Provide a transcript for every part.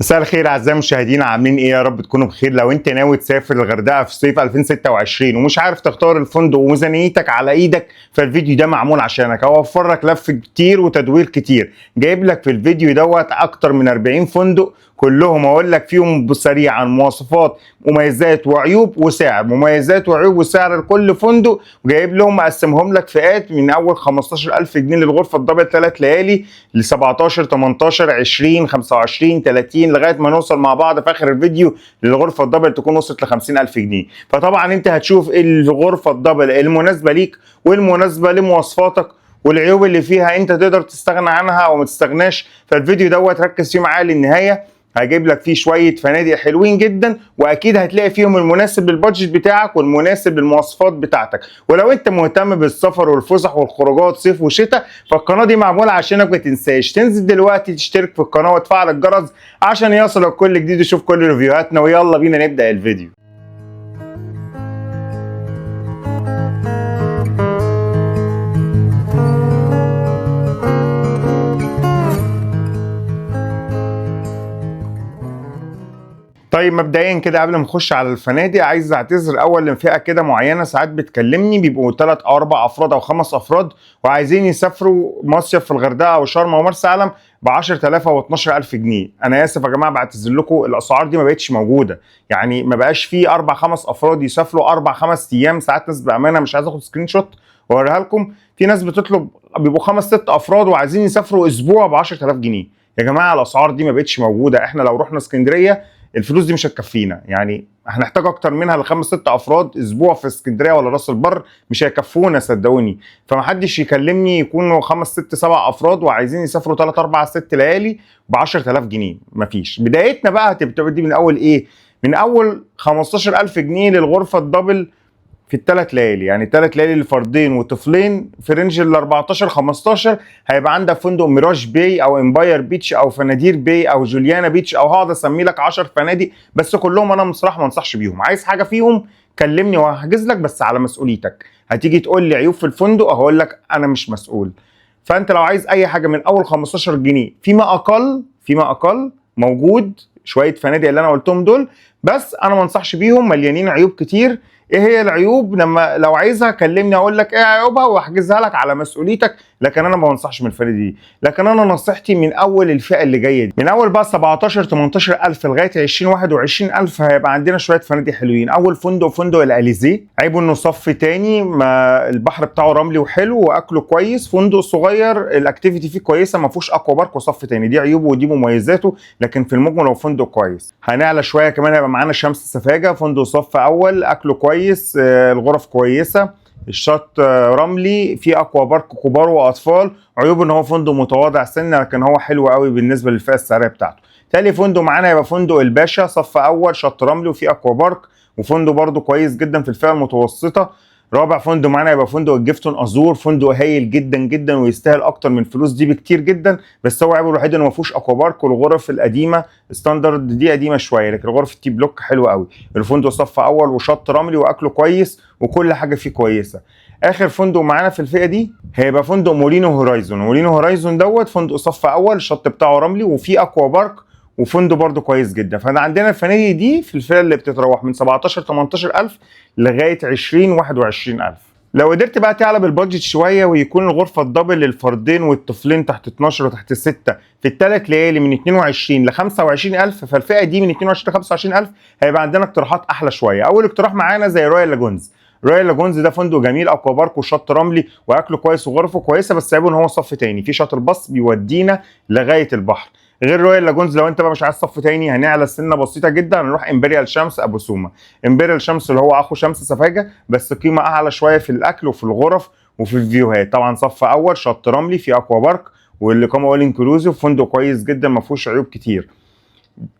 مساء الخير اعزائي المشاهدين، عاملين ايه؟ يا رب تكونوا بخير. لو انت ناوي تسافر الغردقه في صيف 2026 ومش عارف تختار الفندق وميزانيتك على ايدك، فالفيديو ده معمول عشانك. هوفر لك لف كتير وتدوير كتير. جايب لك في الفيديو دوت اكتر من 40 فندق، كلهم اقول لك فيهم سريعا مواصفات، مميزات وعيوب وسعر، مميزات وعيوب وسعر لكل فندق. وجايب لهم مقسمهم لك فئات من اول 15000 جنيه للغرفه الدبل 3 ليالي ل 17 18 20 25 30 لغايه ما نوصل مع بعض في اخر الفيديو للغرفه الدبل تكون وصلت ل 50000 جنيه. فطبعا انت هتشوف الغرفه الدبل المناسبه ليك والمناسبه لمواصفاتك والعيوب اللي فيها انت تقدر تستغنى عنها او ما تستغناش. فالفيديو دوت ركز فيه معايا للنهايه، هجيب لك فيه شويه فنادق حلوين جدا، واكيد هتلاقي فيهم المناسب للبادجت بتاعك والمناسب للمواصفات بتاعتك. ولو انت مهتم بالسفر والفسح والخروجات صيف وشتاء، فالقناه دي معموله عشانك. ما تنساش تنزل دلوقتي تشترك في القناه وتفعل الجرس عشان يصلك كل جديد وشوف كل ريفيوهاتنا. ويلا بينا نبدا الفيديو. طيب مبدئيا كده قبل ما نخش على الفنادق، عايز اعتذر اول لفئه كده معينه ساعات بتكلمني، بيبقوا 3 او 4 افراد او 5 افراد وعايزين يسافروا مصيف في الغردقه او شرم او مرسى علم ب 10000 او 12000 جنيه. انا اسف يا جماعه، بعتذر لكم، الاسعار دي ما بقتش موجوده. يعني ما بقاش في 4 5 افراد يسافروا 4 5 ايام. ساعات ناس بامانه مش عايز اخد سكرين شوت واوريها لكم، في ناس بتطلب بيبقوا 5 6 افراد وعايزين يسافروا اسبوع ب 10000 جنيه. يا جماعه الاسعار دي ما بقتش موجوده. احنا لو رحنا اسكندريه الفلوس دي مش هتكفينا، يعني هنحتاج اكتر منها ل5 6 افراد. اسبوع في اسكندريه ولا راس البر مش هيكفونا صدقوني. فمحدش يكلمني يكونوا 5 6 7 افراد وعايزين يسافروا 3 4 6 ليالي ب 10000 جنيه. مفيش. بدايتنا بقى هتبتدي من اول ايه؟ من اول 15000 جنيه للغرفه الدبل في ال3 ليالي، يعني 3 ليالي لفردين وطفلين في رينج ال 14 15. هيبقى عندك فندق ميراج باي او امباير بيتش او فنادير باي او جوليانا بيتش، او هقعد اسمي لك 10 فنادق، بس كلهم انا بصراحه ما انصحش بيهم. عايز حاجه فيهم كلمني وهحجز لك، بس على مسؤوليتك. هتيجي تقول لي عيوب في الفندق هقول لك انا مش مسؤول. فانت لو عايز اي حاجه من اول 15 جنيه فيما اقل موجود شويه فنادق اللي انا قلتهم دول، بس انا ما انصحش بيهم، مليانين عيوب كتير. ايه هي العيوب؟ لو عايزها كلمني اقول لك ايه عيوبها واحجزها لك على مسؤوليتك، لكن انا ما بنصحش من الفنادق دي. لكن انا نصيحتي من اول الفئه اللي جايه دي، من اول بقى 17 18000 لغايه 20 21000 هيبقى عندنا شويه فنادق حلوين. اول فندق الاليزيه، عيبه انه صف تاني، ما البحر بتاعه رملي وحلو واكله كويس. فندق صغير، الاكتيفيتي فيه كويسه، ما فيهوش اكوا بارك وصف تاني. دي عيوبه ودي مميزاته، لكن في المجمل هو فندق كويس. هنعلى شويه كمان هيبقى معانا شمس سفاجه، فندق صف اول، اكله كويس، الغرف كويسه، الشط رملي، في اكوا بارك كبار واطفال. عيوبه ان هو فندق متواضع سنه، لكن هو حلو قوي بالنسبه للفئه السعريه بتاعته. تاني فندق معانا يبقى فندق الباشا، صف اول، شط رملي وفي اكوا بارك، وفندق برده كويس جدا في الفئه المتوسطه. رابع فندق معانا يبقى فندق الجيفتون ازور، فندق هايل جدا جدا ويستاهل اكتر من الفلوس دي بكتير جدا، بس هو عيبه الوحيد انه ما فيهوش اكوا بارك، والغرف القديمه ستاندرد دي قديمه شويه، لكن غرفه التي بلوك حلوه قوي. الفندق صف اول وشط رملي واكله كويس وكل حاجه فيه كويسه. اخر فندق معانا في الفئه دي هيبقى فندق مولينو هورايزون. مولينو هورايزون دوت فندق صف اول، الشط بتاعه رملي وفيه اكوا بارك وفندق برده كويس جدا. فانا عندنا الفنادق دي في الفئه اللي بتتراوح من 17 18000 لغايه 20 21000. لو قدرت بقى تعلى بالبادجت شويه ويكون الغرفه الدبل للفردين والطفلين تحت 12 وتحت 6 في ال3 ليالي من 22 ل 25000، فالفئه دي من 22 ل 25000 هيبقى عندنا اقتراحات احلى شويه. اول اقتراح معانا زي رويال لاجونز. رويال لاجونز ده فندق جميل، اكوا بارك وشط رملي واكله كويس وغرفه كويسه، بس عيبه ان هو صف تاني، في شاطئ باص بيودينا لغايه البحر. غير رويال لاجونز لو انت بقى مش عايز صف تاني، هنعلى سنه بسيطه جدا، هنروح امبريال شمس ابو سومه. امبريال شمس اللي هو اخو شمس سفاجه، بس قيمه اعلى شويه في الاكل وفي الغرف وفي الفيوهات. طبعا صف اول، شط رملي، في اكوا بارك، والاقامه اول انكلوزيف، فندق كويس جدا ما فيهوش عيوب كتير.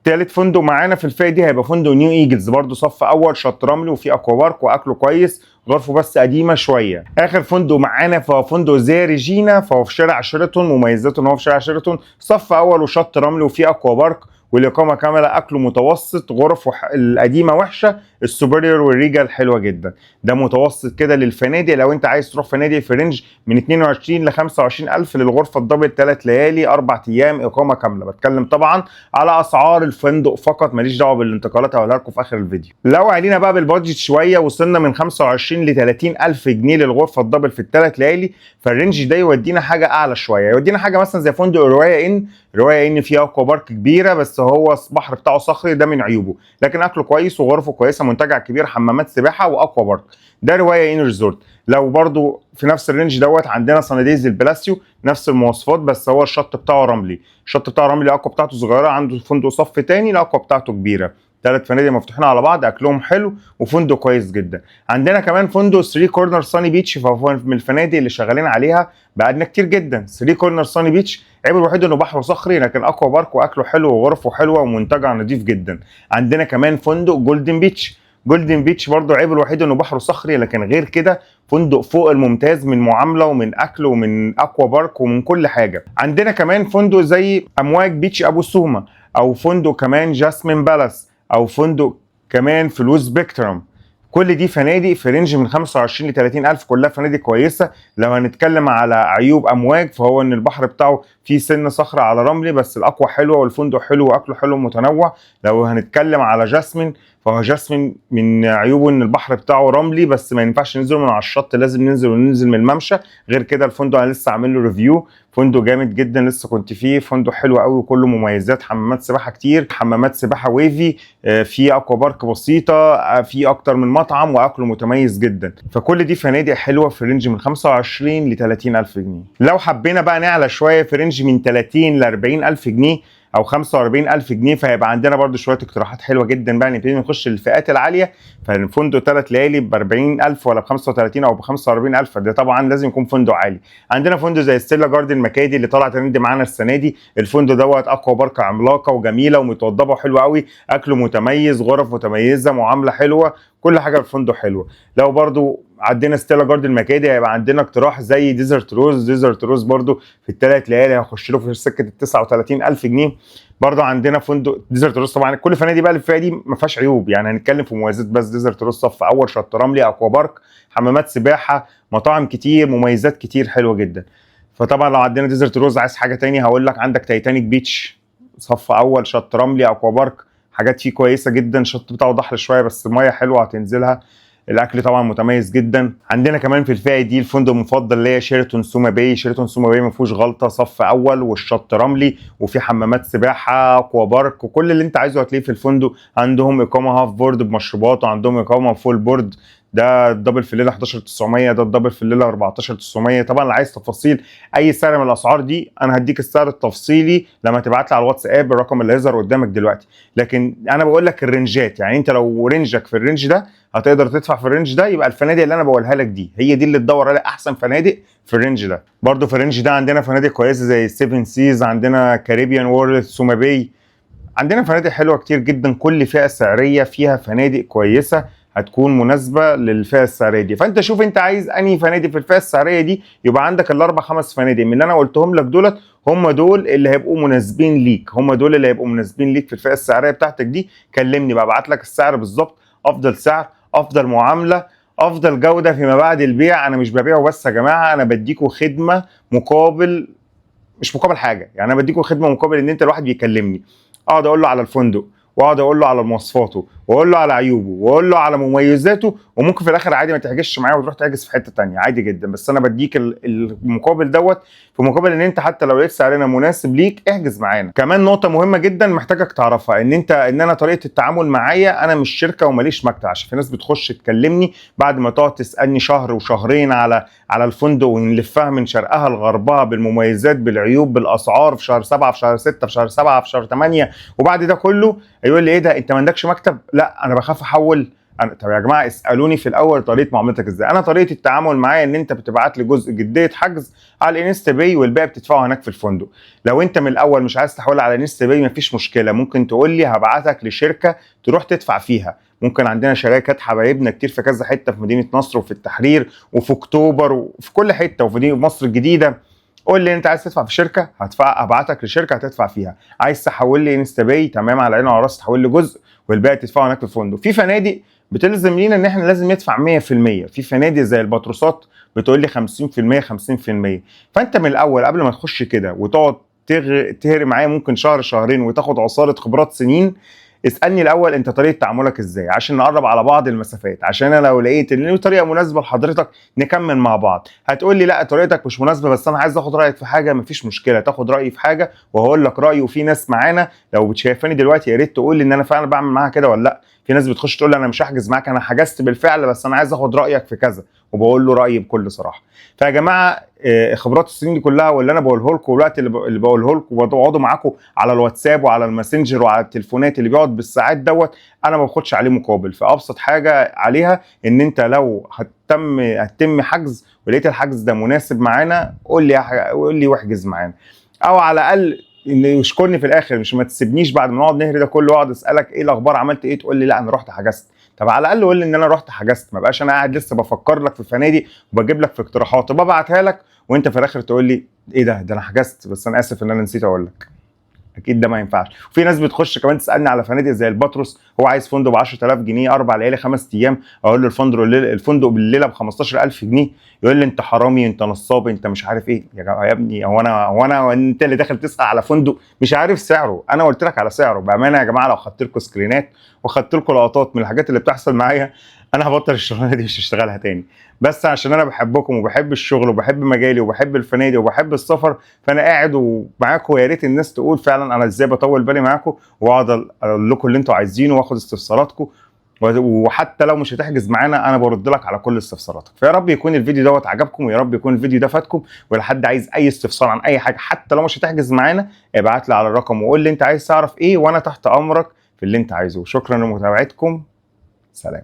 تالت فندق معانا في الفئه دي هيبقى فندق نيو ايجلز، برضو صف اول، شط رملي وفي اكوا بارك واكله كويس، غرفه بس قديمه شويه. اخر فندق معانا فهو فندق زي ريجينا، فهو في شارع شيراتون، مميزاته ان هو في شارع شيراتون، صف اول وشط رملي وفي اكوا بارك والاقامه كامله، اكله متوسط، غرفه القديمه وحشه، السوبريور والريجال حلوه جدا. ده متوسط كده للفنادق. لو انت عايز تروح فنادق في رينج من 22 ل 25 الف للغرفه الدبل 3 ليالي 4 ايام اقامه كامله. بتكلم طبعا على اسعار الفندق فقط، ماليش دعوه بالانتقالات، هقولها لكم في اخر الفيديو. لو علينا بقى بالبادجت شويه، وصلنا من 25 ل 30 الف جنيه للغرفه الدبل في الثلاث ليالي، فالرينج ده يودينا حاجه اعلى شويه، يودينا حاجه مثلا زي فندق روايه ان. روايه ان فيها اكوا بارك كبيره، بس هو البحر بتاعه صخري، ده من عيوبه، لكن اكله كويس وغرفه كويسه، منتجع كبير، حمامات سباحه واكوا بارك. ده روايه ان ريزورت. لو برضو في نفس الرينج دوت عندنا صناديق البلاسيو، نفس المواصفات، بس هو الشط بتاعه رملي. الشط بتاعه رملي، الاكوا بتاعته صغيره، عنده فندق صف تاني، الاكوا بتاعته كبيره. 3 فنادق مفتوحين على بعض، اكلهم حلو وفندق كويس جدا. عندنا كمان فندق 3 كورنر ساني بيتش، فهو من الفنادق اللي شغالين عليها بقالنا كتير جدا. 3 كورنر ساني بيتش عيبه الوحيد انه بحره صخري، لكن اكوا بارك واكله حلو وغرفه حلوه ومنتجع نظيف جدا. عندنا كمان فندق جولدن بيتش. جولدن بيتش برضه عيبه الوحيد انه بحره صخري، لكن غير كده فندق فوق الممتاز من معامله ومن اكل ومن اكوا بارك ومن كل حاجه. عندنا كمان فندق زي امواج بيتش ابو سومه، او فندق كمان جاسمين بالاس، او فندق كمان فلو سبيكترم. كل دي فنادق في رينج من 25 ل 30 الف، كلها فنادق كويسه. لو هنتكلم على عيوب امواج، فهو ان البحر بتاعه فيه سن صخره على رملي، بس الاقوى حلوه والفندق حلو واكله حلو متنوع. لو هنتكلم على جاسمين، فهو جاسمين من عيوبه ان البحر بتاعه رملي، بس ما ينفعش ننزل من على الشط، لازم ننزل من الممشى. غير كده الفندق انا لسه عامل له ريفيو، فندق جامد جدا، لسه كنت فيه، فندق حلو قوي وكله مميزات، حمامات سباحه كتير، حمامات سباحه ويفي، في اكوا بارك بسيطه، في اكتر من مطعم، واكله متميز جدا. فكل دي فنادق حلوه في رينج من 25 ل 30 الف جنيه. لو حبينا بقى نعلى شويه في رينج من 30 ل 40 الف جنيه او 45 الف جنيه، فهيبقى عندنا برده شويه اقتراحات حلوه جدا بقى. نبتدي نخش الفئات العاليه، فالفندق 3 ليالي ب 40 الف ولا ب 35 او ب 45 الف، ده طبعا لازم يكون فندق عالي. عندنا فندق زي ستيلا جاردن مكادي اللي طلع ترند معانا السنه دي. الفندق دوت اكوا بارك عملاقه وجميله ومتوضبه وحلوه قوي، اكله متميز، غرف متميزه، معامله حلوه، كل حاجه في الفندق حلوه. لو برضو عندنا ستيلا جاردن مكادي، هيبقى عندنا اقتراح زي ديزرت روز. ديزرت روز برضو في الثلاث ليالي هيخش له في سكه ال 39 الف جنيه. برضو عندنا فندق ديزرت روز. طبعا كل فنادق بقى اللي فيها دي ما فيهاش عيوب، يعني هنتكلم في مميزات بس. ديزرت روز صف اول، شط رملي، اكوا بارك، حمامات سباحه، مطاعم كتير، مميزات كتير حلوه جدا. فطبعا لو عندنا ديزرت روز، عايز حاجه تانية هقول لك عندك تايتانيك بيتش، صف اول، شط رملي، اكوا بارك، حاجات فيه كويسه جدا. الشط بتاعه ضحل شويه بس الميه حلوه هتنزلها. الاكل طبعا متميز جدا. عندنا كمان في الفئه دي الفندق المفضل اللي هي شيراتون سوما باي. شيراتون سوما باي ما فيهوش غلطه، صف اول والشط رملي وفي حمامات سباحه، اكوا بارك، وكل اللي انت عايزه هتلاقيه في الفندق. عندهم اقامه هاف بورد بمشروبات، وعندهم اقامه فول بورد. ده الدبل في الليله 11900، ده الدبل في الليله 14900. طبعا اللي عايز تفاصيل اي سعر من الاسعار دي، انا هديك السعر التفصيلي لما تبعت لي على الواتساب الرقم اللي هيظهر قدامك دلوقتي. لكن انا بقول لك الرنجات، يعني انت لو رينجك في الرينج ده هتقدر تدفع في الرينج ده، يبقى الفنادق اللي انا بقولها لك دي هي دي اللي تدور عليها احسن فنادق في الرينج ده. برضو في الرينج ده عندنا فنادق كويسه زي 7 سيز، عندنا كاريبيان وورلد، سوما باي. عندنا فنادق حلوه كتير جدا، كل فئه سعريه فيها فنادق كويسه هتكون مناسبه للفئه السعريه دي. فانت شوف انت عايز انهي فنادق في الفئه السعريه دي، يبقى عندك الاربع خمس فنادق من اللي انا قلتهم لك دولت، هم دول اللي هيبقوا مناسبين ليك، هم دول اللي هيبقوا مناسبين ليك في الفئه السعريه بتاعتك دي. كلمني بقى، ابعت لك السعر بالظبط، افضل سعر، افضل معامله، افضل جوده فيما بعد البيع. انا مش ببيعه بس يا جماعه، انا بديكوا خدمه مقابل، مش مقابل حاجه، يعني انا بديكوا خدمه مقابل ان انت الواحد بيكلمني اقعد اقول له على الفندق، واقعد اقول له على مواصفاته، واقول له على عيوبه، واقول له على مميزاته، وممكن في الاخر عادي ما تحجزش معايا وتروح تحجز في حته ثانيه عادي جدا. بس انا بديك المقابل دوت في مقابل ان انت حتى لو لقيت سعرنا مناسب ليك احجز معانا. كمان نقطه مهمه جدا محتاجك تعرفها، ان انا طريقه التعامل معايا، انا مش شركه وماليش مكتب. عشان في ناس بتخش تكلمني بعد ما تقعد تسالني شهر وشهرين على الفندق، ونلفها من شرقها لغربها بالمميزات بالعيوب بالاسعار، في شهر 7 في شهر 6 في شهر 7 في شهر 8، وبعد ده كله يقول لي ايه ده انت ما عندكش مكتب؟ لا انا بخاف احول. طب يا جماعه اسالوني في الاول طريقه معاملتك ازاي. انا طريقه التعامل معايا ان انت بتبعت لي جزء جديه حجز على الانستا باي، والباقي بتدفعه هناك في الفندق. لو انت من الاول مش عايز تحول على الانستا باي مفيش مشكله، ممكن تقول لي هبعتك لشركه تروح تدفع فيها. ممكن عندنا شركات حبايبنا كتير في كذا حته، في مدينه نصر وفي التحرير وفي اكتوبر وفي كل حته وفي مصر الجديده. قول لي انت عايز تدفع في شركه هدفع، ابعتك لشركه هتدفع فيها. عايز تحول لي انستا باي تمام، على عيني وعلى راسي، تحول لي جزء والباقي تدفعه هناك في الفندق. في فنادق بتلزم لينا ان احنا لازم ندفع 100%، في فنادق زي الباتروسات بتقول لي 50% 50%. فانت من الاول قبل ما تخش كده وتقعد تهري معايا ممكن شهر شهرين وتاخد عصاره خبرات سنين، اسالني الاول انت طريقه تعاملك ازاي عشان نقرب على بعض المسافات، عشان انا لو لقيت ان طريقه مناسبه لحضرتك نكمل مع بعض. هتقول لي لا طريقتك مش مناسبه بس انا عايز اخد رايك في حاجه، مفيش مشكله تاخد رايي في حاجه وهقول لك رايي. وفي ناس معانا لو شايفاني دلوقتي يا ريت تقول لي ان انا فعلا بعمل معاها كده ولا لا. في ناس بتخش تقول لي انا مش هحجز معاك، انا حجزت بالفعل بس انا عايز اخد رايك في كذا، وبقول له رايي بكل صراحه. فيا جماعه خبرات السنين دي كلها واللي انا بقوله لكم والوقت اللي بقوله لكم وبقعدوا معاكم على الواتساب وعلى الماسنجر وعلى التليفونات اللي بيقعد بالساعات دوت، انا ما باخدش عليه مقابل. فابسط حاجه عليها ان انت لو هتتم حجز ولقيت الحجز ده مناسب معانا قول لي واحجز معانا، او على الاقل ان يشكرني في الاخر، مش ما تسيبنيش بعد ما نقعد نهري ده كله واقعد اسالك ايه الاخبار عملت ايه تقول لي لا انا رحت حجزت. طب على الاقل قول لي ان انا رحت حجزت، ما بقاش انا قاعد لسه بفكر لك في فنادق وبجيب لك في اقتراحات وببعتها لك وانت في الاخر تقول لي ايه ده انا حجزت بس انا اسف ان انا نسيت اقول لك. اكيد ده ما ينفعش. وفي ناس بتخش كمان تسالني على فنادق زي الباتروس، هو عايز فندق ب 10000 جنيه 4 ليالي 5 ايام، اقول له الفندق بالليله ب 15000 جنيه، يقول لي انت حرامي انت نصاب انت مش عارف ايه. يا ابني هو انا انت اللي داخل تسال على فندق مش عارف سعره؟ انا قلت لك على سعره بامانه يا جماعه. لو خدت لكم سكرينات وخدت لكم لقطات من الحاجات اللي بتحصل معايا انا هبطل الشغلانه دي مش هشتغلها تاني، بس عشان انا بحبكم وبحب الشغل وبحب مجالي وبحب الفنادق وبحب السفر. فانا قاعد ومعاكم، يا ريت الناس تقول فعلا انا ازاي بطول بالي معاكم واقعد اقول لكم اللي انتوا عايزينه واخد استفساراتكم. وحتى لو مش هتحجز معانا انا برد لك على كل استفساراتك. فيا رب يكون الفيديو دوت عجبكم ويا رب يكون الفيديو ده فاتكم. ولو حد عايز اي استفسار عن اي حاجه حتى لو مش هتحجز معانا ابعت لي على الرقم وقول لي انت عايز تعرف ايه وانا تحت امرك في اللي انت عايزه. شكرا لمتابعتكم، سلام.